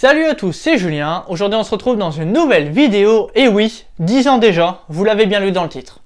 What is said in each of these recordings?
Salut à tous, c'est Julien. Aujourd'hui on se retrouve dans une nouvelle vidéo. Et oui, 10 ans déjà, vous l'avez bien lu dans le titre.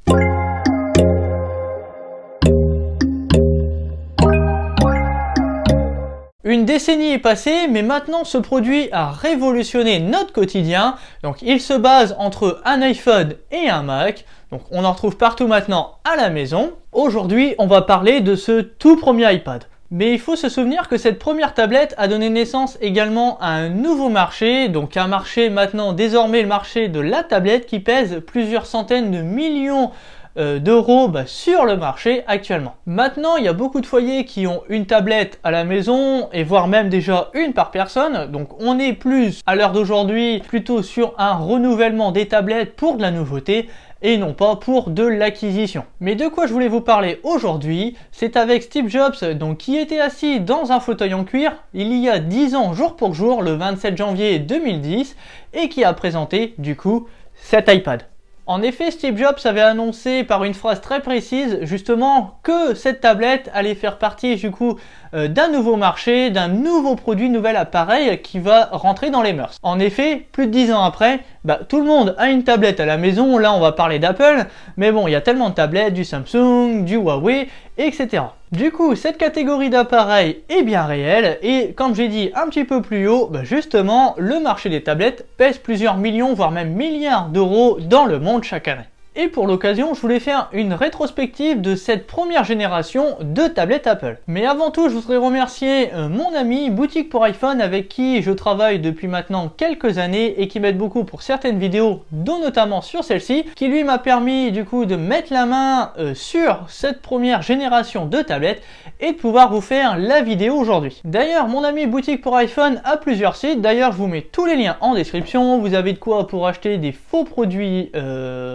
Une décennie est passée, mais maintenant ce produit a révolutionné notre quotidien. Donc il se base entre un iPhone et un Mac. Donc on en retrouve partout maintenant à la maison. Aujourd'hui on va parler de ce tout premier iPad. Mais il faut se souvenir que cette première tablette a donné naissance également à un nouveau marché, donc un marché maintenant désormais le marché de la tablette qui pèse plusieurs centaines de millions d'euros sur le marché actuellement. Maintenant, il y a beaucoup de foyers qui ont une tablette à la maison et voire même déjà une par personne. Donc on est plus à l'heure d'aujourd'hui plutôt sur un renouvellement des tablettes pour de la nouveauté et non pas pour de l'acquisition. Mais de quoi je voulais vous parler aujourd'hui, c'est avec Steve Jobs, donc qui était assis dans un fauteuil en cuir il y a 10 ans jour pour jour, le 27 janvier 2010, et qui a présenté du coup cet iPad. En effet, Steve Jobs avait annoncé par une phrase très précise justement que cette tablette allait faire partie du coup d'un nouveau marché, d'un nouveau produit, nouvel appareil qui va rentrer dans les mœurs. En effet, plus de 10 ans après, tout le monde a une tablette à la maison. Là, on va parler d'Apple, mais bon, il y a tellement de tablettes, du Samsung, du Huawei, etc. Du coup, cette catégorie d'appareils est bien réelle et comme j'ai dit un petit peu plus haut, justement, le marché des tablettes pèse plusieurs millions, voire même milliards d'euros dans le monde chaque année. Et pour l'occasion, je voulais faire une rétrospective de cette première génération de tablettes Apple. Mais avant tout, je voudrais remercier mon ami Boutique pour iPhone avec qui je travaille depuis maintenant quelques années et qui m'aide beaucoup pour certaines vidéos, dont notamment sur celle-ci, qui lui m'a permis du coup de mettre la main sur cette première génération de tablettes et de pouvoir vous faire la vidéo aujourd'hui. D'ailleurs, mon ami Boutique pour iPhone a plusieurs sites. D'ailleurs, je vous mets tous les liens en description. Vous avez de quoi pour acheter des faux produits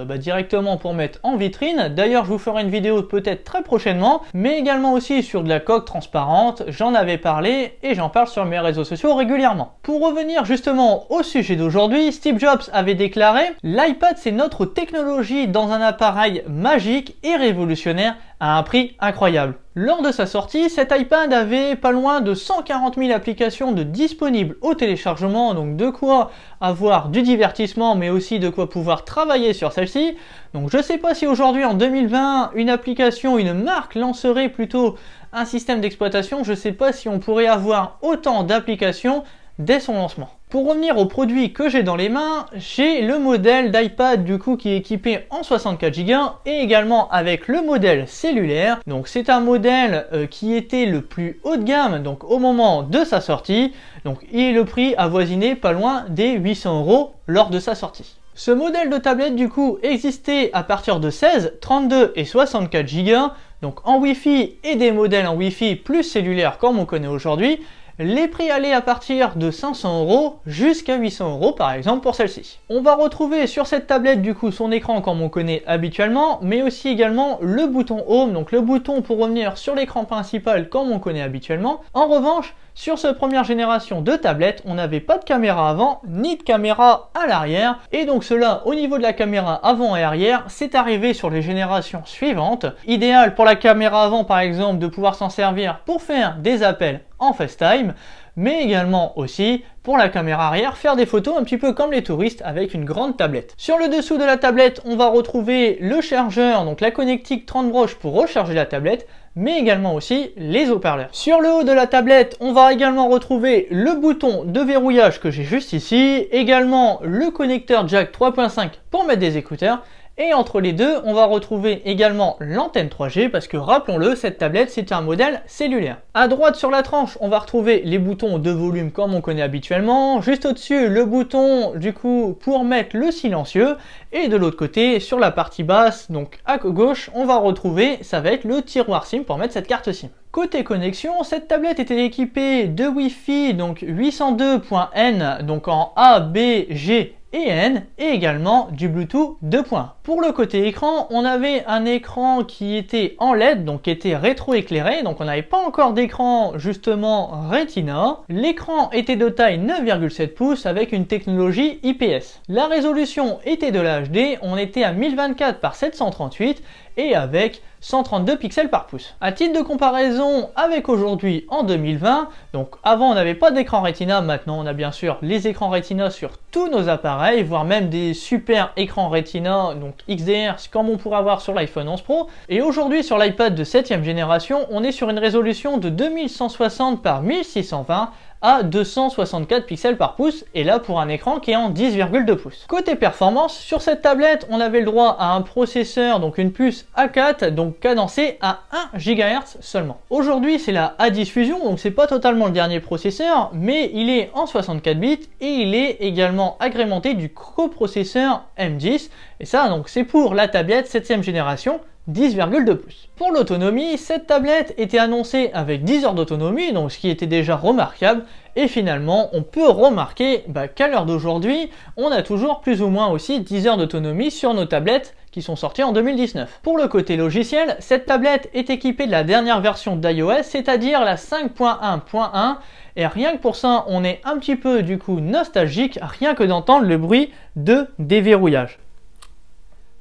directement pour mettre en vitrine. D'ailleurs, je vous ferai une vidéo peut-être très prochainement, mais également aussi sur de la coque transparente. J'en avais parlé et j'en parle sur mes réseaux sociaux régulièrement. Pour revenir justement au sujet d'aujourd'hui, Steve Jobs avait déclaré « L'iPad, c'est notre technologie dans un appareil magique et révolutionnaire à un prix incroyable ». Lors de sa sortie, cet iPad avait pas loin de 140 000 applications disponibles au téléchargement, donc de quoi avoir du divertissement, mais aussi de quoi pouvoir travailler sur celle-ci. Donc je ne sais pas si aujourd'hui, en 2020, une application, une marque lancerait plutôt un système d'exploitation. Je ne sais pas si on pourrait avoir autant d'applications dès son lancement. Pour revenir aux produits que j'ai dans les mains, j'ai le modèle d'iPad du coup qui est équipé en 64 Go et également avec le modèle cellulaire. Donc c'est un modèle qui était le plus haut de gamme donc au moment de sa sortie. Donc et le prix avoisinait pas loin des 800 € lors de sa sortie. Ce modèle de tablette du coup existait à partir de 16, 32 et 64 Go, donc en Wi-Fi et des modèles en Wi-Fi plus cellulaire comme on connaît aujourd'hui. Les prix allaient à partir de 500 € jusqu'à 800 € par exemple pour celle-ci. On va retrouver sur cette tablette du coup son écran comme on connaît habituellement, mais aussi également le bouton Home, donc le bouton pour revenir sur l'écran principal comme on connaît habituellement. En revanche, sur cette première génération de tablettes, on n'avait pas de caméra avant ni de caméra à l'arrière. Et donc cela, au niveau de la caméra avant et arrière, c'est arrivé sur les générations suivantes. Idéal pour la caméra avant par exemple de pouvoir s'en servir pour faire des appels en FaceTime, mais également aussi pour la caméra arrière, faire des photos un petit peu comme les touristes avec une grande tablette. Sur le dessous de la tablette, on va retrouver le chargeur, donc la connectique 30 broches pour recharger la tablette, mais également aussi les haut-parleurs. Sur le haut de la tablette, on va également retrouver le bouton de verrouillage que j'ai juste ici, également le connecteur jack 3.5 pour mettre des écouteurs. Et entre les deux, on va retrouver également l'antenne 3G parce que rappelons-le, cette tablette c'est un modèle cellulaire. À droite sur la tranche, on va retrouver les boutons de volume comme on connaît habituellement. Juste au-dessus, le bouton du coup pour mettre le silencieux. Et de l'autre côté, sur la partie basse, donc à gauche, on va retrouver, ça va être le tiroir SIM pour mettre cette carte SIM. Côté connexion, cette tablette était équipée de Wi-Fi, donc 802.N, donc en A, B, G et N, et également du Bluetooth 2.1. Pour le côté écran, on avait un écran qui était en LED, donc qui était rétroéclairé, donc on n'avait pas encore d'écran justement Retina. L'écran était de taille 9,7 pouces avec une technologie IPS. La résolution était de la HD, on était à 1024 par 738 et avec 132 pixels par pouce. À titre de comparaison avec aujourd'hui en 2020, donc avant on n'avait pas d'écran Retina, maintenant on a bien sûr les écrans Retina sur tous nos appareils, voire même des super écrans Retina, donc XDR comme on pourra voir sur l'iPhone 11 Pro. Et aujourd'hui sur l'iPad de 7e génération, on est sur une résolution de 2160 par 1620 à 264 pixels par pouce, et là pour un écran qui est en 10,2 pouces. Côté performance, sur cette tablette, on avait le droit à un processeur, donc une puce A4, donc cadencée à 1 GHz seulement. Aujourd'hui, c'est la A10 Fusion, donc c'est pas totalement le dernier processeur, mais il est en 64 bits et il est également agrémenté du coprocesseur M10, et ça, donc c'est pour la tablette 7e génération 10,2 pouces. Pour l'autonomie, cette tablette était annoncée avec 10 heures d'autonomie, donc ce qui était déjà remarquable, et finalement on peut remarquer qu'à l'heure d'aujourd'hui, on a toujours plus ou moins aussi 10 heures d'autonomie sur nos tablettes qui sont sorties en 2019. Pour le côté logiciel, cette tablette est équipée de la dernière version d'iOS, c'est-à-dire la 5.1.1, et rien que pour ça, on est un petit peu du coup nostalgique, rien que d'entendre le bruit de déverrouillage.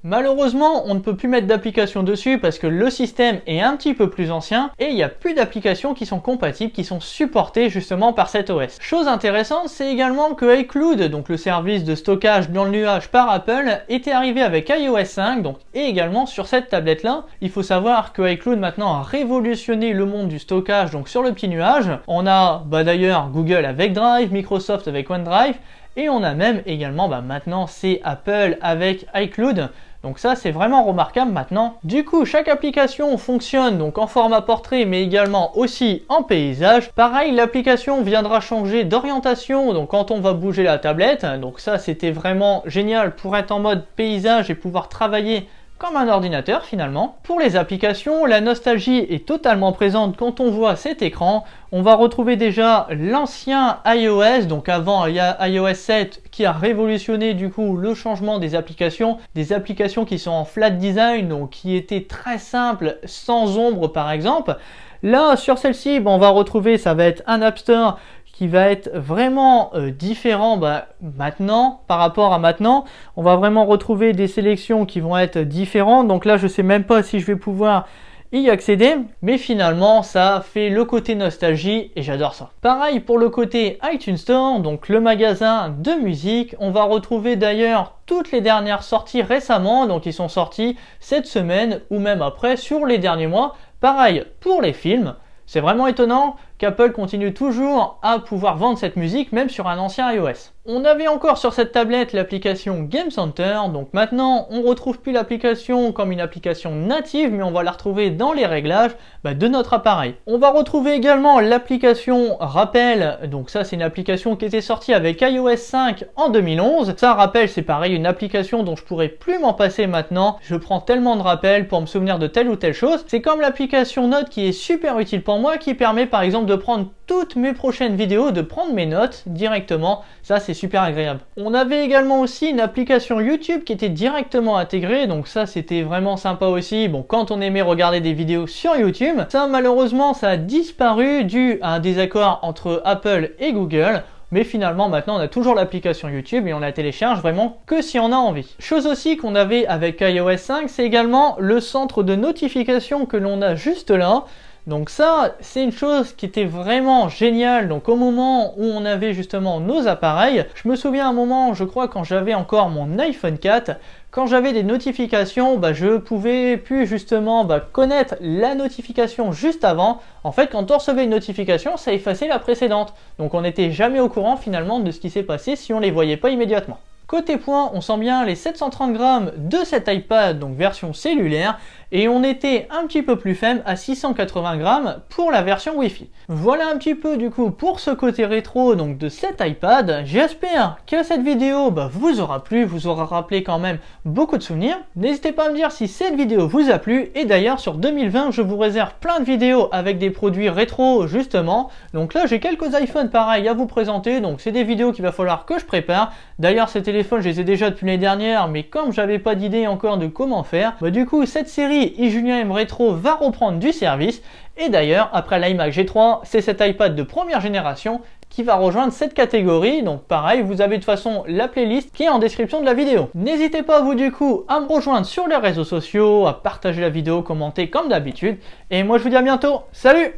Malheureusement, on ne peut plus mettre d'applications dessus parce que le système est un petit peu plus ancien et il n'y a plus d'applications qui sont compatibles, qui sont supportées justement par cet OS. Chose intéressante, c'est également que iCloud, donc le service de stockage dans le nuage par Apple, était arrivé avec iOS 5, donc, et également sur cette tablette-là. Il faut savoir que iCloud maintenant a révolutionné le monde du stockage, donc sur le petit nuage. On a d'ailleurs Google avec Drive, Microsoft avec OneDrive, et on a même également maintenant c'est Apple avec iCloud. Donc ça c'est vraiment remarquable maintenant. Du coup chaque application fonctionne donc en format portrait mais également aussi en paysage. Pareil, l'application viendra changer d'orientation donc quand on va bouger la tablette. Donc ça c'était vraiment génial pour être en mode paysage et pouvoir travailler comme un ordinateur finalement. Pour les applications, la nostalgie est totalement présente quand on voit cet écran. On va retrouver déjà l'ancien iOS, donc avant il y a iOS 7 qui a révolutionné du coup le changement des applications qui sont en flat design, donc qui étaient très simples, sans ombre par exemple. Là sur celle-ci, on va retrouver, ça va être un App Store qui va être vraiment différent maintenant par rapport à maintenant. On va vraiment retrouver des sélections qui vont être différentes. Donc là, je sais même pas si je vais pouvoir y accéder, mais finalement ça fait le côté nostalgie et j'adore ça. Pareil pour le côté iTunes Store, donc le magasin de musique. On va retrouver d'ailleurs toutes les dernières sorties récemment, donc ils sont sortis cette semaine ou même après sur les derniers mois. Pareil pour les films. C'est vraiment étonnant qu'Apple continue toujours à pouvoir vendre cette musique même sur un ancien iOS. On avait encore sur cette tablette l'application Game Center, donc maintenant on ne retrouve plus l'application comme une application native, mais on va la retrouver dans les réglages de notre appareil. On va retrouver également l'application Rappel, donc ça c'est une application qui était sortie avec iOS 5 en 2011. Ça, Rappel, c'est pareil, une application dont je pourrais plus m'en passer maintenant. Je prends tellement de rappels pour me souvenir de telle ou telle chose. C'est comme l'application Notes qui est super utile pour moi, qui permet par exemple de prendre toutes mes prochaines vidéos, de prendre mes notes directement. Ça c'est super agréable. On avait également aussi une application YouTube qui était directement intégrée, donc ça c'était vraiment sympa aussi. Bon, quand on aimait regarder des vidéos sur YouTube, ça malheureusement ça a disparu dû à un désaccord entre Apple et Google. Mais finalement maintenant on a toujours l'application YouTube et on la télécharge vraiment que si on a envie. Chose aussi qu'on avait avec iOS 5, c'est également le centre de notification que l'on a juste là. Donc ça, c'est une chose qui était vraiment géniale. Donc au moment où on avait justement nos appareils, je me souviens un moment, je crois quand j'avais encore mon iPhone 4, quand j'avais des notifications, je pouvais plus justement connaître la notification juste avant. En fait, quand on recevait une notification, ça effaçait la précédente. Donc on n'était jamais au courant finalement de ce qui s'est passé si on les voyait pas immédiatement. Côté points, on sent bien les 730 grammes de cet iPad, donc version cellulaire, et on était un petit peu plus faible à 680 grammes pour la version Wi-Fi. Voilà un petit peu du coup pour ce côté rétro donc de cet iPad. J'espère que cette vidéo vous aura plu, vous aura rappelé quand même beaucoup de souvenirs. N'hésitez pas à me dire si cette vidéo vous a plu, et d'ailleurs sur 2020 je vous réserve plein de vidéos avec des produits rétro justement. Donc là j'ai quelques iPhones pareils à vous présenter, donc c'est des vidéos qu'il va falloir que je prépare. D'ailleurs ces téléphones je les ai déjà depuis l'année dernière, mais comme j'avais pas d'idée encore de comment faire, du coup cette série iJulien aime Rétro va reprendre du service. Et d'ailleurs après l'iMac G3, c'est cet iPad de première génération qui va rejoindre cette catégorie. Donc pareil, vous avez de toute façon la playlist qui est en description de la vidéo. N'hésitez pas vous du coup à me rejoindre sur les réseaux sociaux, à partager la vidéo, commenter comme d'habitude. Et moi je vous dis à bientôt, salut!